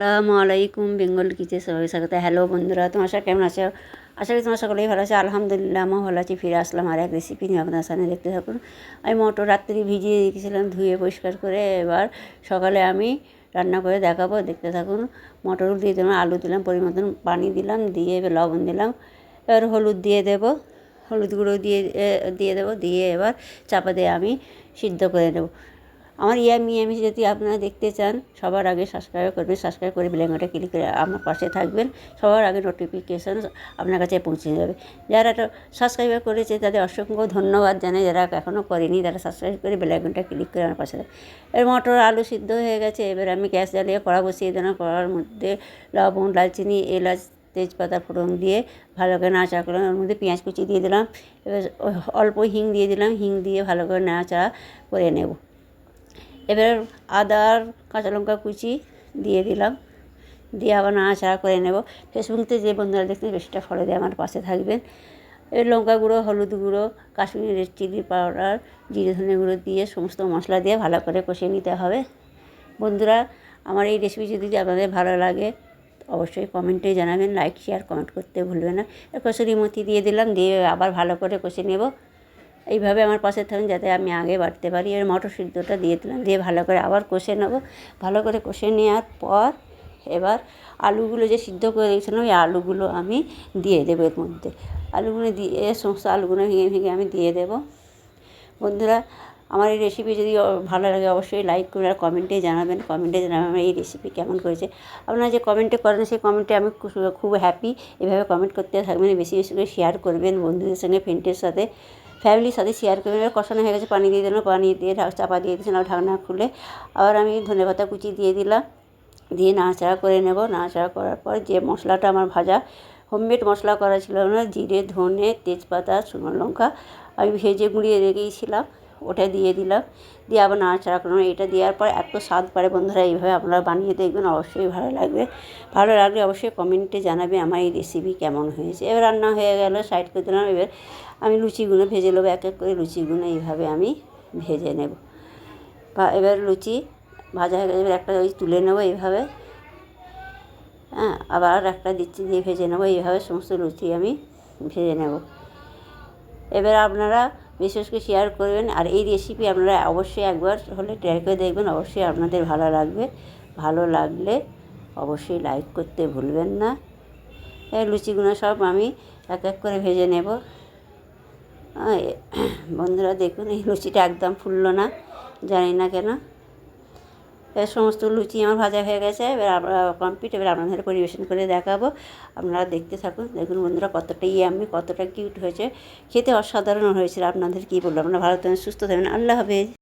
আসসালামু আলাইকুম, বেঙ্গল কিচে সবাই স্বাগত। হ্যালো বন্ধুরা, তোমার সব কেমন আছো? আশা করি তোমার সকলেই ভালো আছে। আলহামদুলিল্লাহ আমার ভালো আছি। ফিরে আসলাম আর এক রেসিপি নিয়ে আপনার সামনে, দেখতে থাকুন। আমি মটর রাত্রি ভিজিয়ে রেখেছিলাম, ধুয়ে পরিষ্কার করে। এবার সকালে আমি রান্না করে দেখাবো, দেখতে থাকুন। মটর দিয়ে দিলাম, আলু দিলাম, পরিমতন পানি দিলাম, দিয়ে এবার লবণ দিলাম। এবার হলুদ দিয়ে দেবো, হলুদ গুঁড়ো দিয়ে দেবো, দিয়ে এবার চাপা দিয়ে আমি সিদ্ধ করে নেবো। আমার ইয়ামি যদি আপনারা দেখতে চান, সবার আগে সাবস্ক্রাইব করবেন, সাবস্ক্রাইব করে বেল আইকনটা ক্লিক করে আমার পাশে থাকবেন। সবার আগে নোটিফিকেশান আপনার কাছে পৌঁছে যাবে। যারা সাবস্ক্রাইব করেছে তাদের অসংখ্য ধন্যবাদ জানাই। যারা এখনও করেনি তারা সাবস্ক্রাইব করে বেল আইকনটা ক্লিক করে আমার পাশে থাকবে। এর মটর আলু সিদ্ধ হয়ে গেছে। এবার আমি গ্যাস জ্বালিয়ে কড়া বসিয়ে দিলাম। কড়ার মধ্যে লবণ, দারচিনি, এলাচ, তেজপাতা ফোড়ন দিয়ে ভালো করে নাড়াচাড়া করলাম। ওর মধ্যে পেঁয়াজ কুচি দিয়ে দিলাম। এবার অল্প হিং দিয়ে দিলাম। হিং দিয়ে ভালো করে নাড়াচাড়া করে নেব। এবার আদা আর কাঁচা লঙ্কা কুচি দিয়ে দিলাম, দিয়ে আবার নাড়াচাড়া করে নেব। ফেসবুকতে যে বন্ধুরা দেখতে বেশিটা ফলো দিয়ে আমার পাশে থাকবেন। এর লঙ্কা গুঁড়ো, হলুদ গুঁড়ো, কাশ্মীরি রেড চিলি পাউডার, জিরে ধনে গুঁড়ো দিয়ে সমস্ত মশলা দিয়ে ভালো করে কষিয়ে নিতে হবে। বন্ধুরা, আমার এই রেসিপি যদি আপনাদের ভালো লাগে অবশ্যই কমেন্টে জানাবেন, লাইক শেয়ার কমেন্ট করতে ভুলবেন না। কসুরি মেথি দিয়ে দিলাম, দিয়ে আবার ভালো করে কষে নেব। এইভাবে আমার পাশে থাকুন যাতে আমি আগে বাড়তে পারি। এর মটর সিদ্ধটা দিয়ে দিলাম, দিয়ে ভালো করে আবার কষে নেব। ভালো করে কষে নেওয়ার পর এবার আলুগুলো যে সিদ্ধ করে রেখেছিলাম ওই আলুগুলো আমি দিয়ে দেবো। এর মধ্যে আলুগুলো দিয়ে সমস্ত আলুগুলো ভেঙে ভেঙে আমি দিয়ে দেবো। বন্ধুরা, আমার এই রেসিপি যদি ভালো লাগে অবশ্যই লাইক করে আর কমেন্টে জানাবেন। কমেন্টে জানাবেন আমার এই রেসিপি কেমন করেছে। আপনারা যে কমেন্টে করেন সেই কমেন্টে আমি খুব হ্যাপি। এভাবে কমেন্ট করতে থাকবেন, বেশি বেশি করে শেয়ার করবেন বন্ধুদের সঙ্গে, ফ্রেন্ডের সাথে, ফ্যামিলির সাথে শেয়ার করবেন। এবার কষানো হয়ে গেছে, পানি দিয়ে দিলাম, পানি দিয়ে চাপা দিয়ে দিয়েছিলাম ঢাকনা খুলে। আবার আমি ধনেপাতা কুচি দিয়ে দিলাম, দিয়ে নাড়াচাড়া করে নেব। নাড়াচাড়া করার পর যে মশলাটা আমার ভাজা হোমমেড মশলা করা ছিল না, জিরে, ধনে, তেজপাতা, শুকনো লঙ্কা আমি ভেজে গুঁড়িয়ে রেখেছিলাম, ওটা দিয়ে দিলাম। দিয়ে আবার নাড়াচাড়া করলাম। এটা দেওয়ার পর এত স্বাদ পারে বন্ধুরা, এইভাবে আপনারা বানিয়ে দেখবেন, অবশ্যই ভালো লাগবে। ভালো লাগলে অবশ্যই কমেন্টে জানাবে আমার এই রেসিপি কেমন হয়েছে। এবার রান্না হয়ে গেল, সাইড করে দিলাম। এবার আমি লুচিগুলো ভেজে নেবো, এক এক করে লুচিগুলো এইভাবে আমি ভেজে নেব। এবার লুচি ভাজা হয়ে গেছে, এবার একটা ওই তুলে নেবো এইভাবে। হ্যাঁ, আবার একটা দিচ্ছি, দিয়ে ভেজে নেবো। এইভাবে সমস্ত লুচি আমি ভেজে নেব। এবার আপনারা বিশেষ করে শেয়ার করবেন। আর এই রেসিপি আপনারা অবশ্যই একবার হলে ট্রাই করে দেখবেন, অবশ্যই আপনাদের ভালো লাগবে। ভালো লাগলে অবশ্যই লাইক করতে ভুলবেন না। এই লুচিগুলো সব আমি এক এক করে ভেজে নেব। বন্ধুরা দেখুন, এই লুচিটা একদম ফুললো না, জানি না কেন। এবার সমস্ত লুচি আমার ভাজা হয়ে গেছে, এবার আমরা কমপ্লিট। এবার আপনাদের পরিবেশন করে দেখাবো, আপনারা দেখতে থাকুন। দেখুন বন্ধুরা, কতটা ইয়ামি, কতটা কিউট হয়েছে, খেতে অসাধারণ হয়েছিল। আপনাদের কী বলবো, আপনারা ভালো থাকবেন, সুস্থ থাকবেন। আল্লাহ হাফেজ।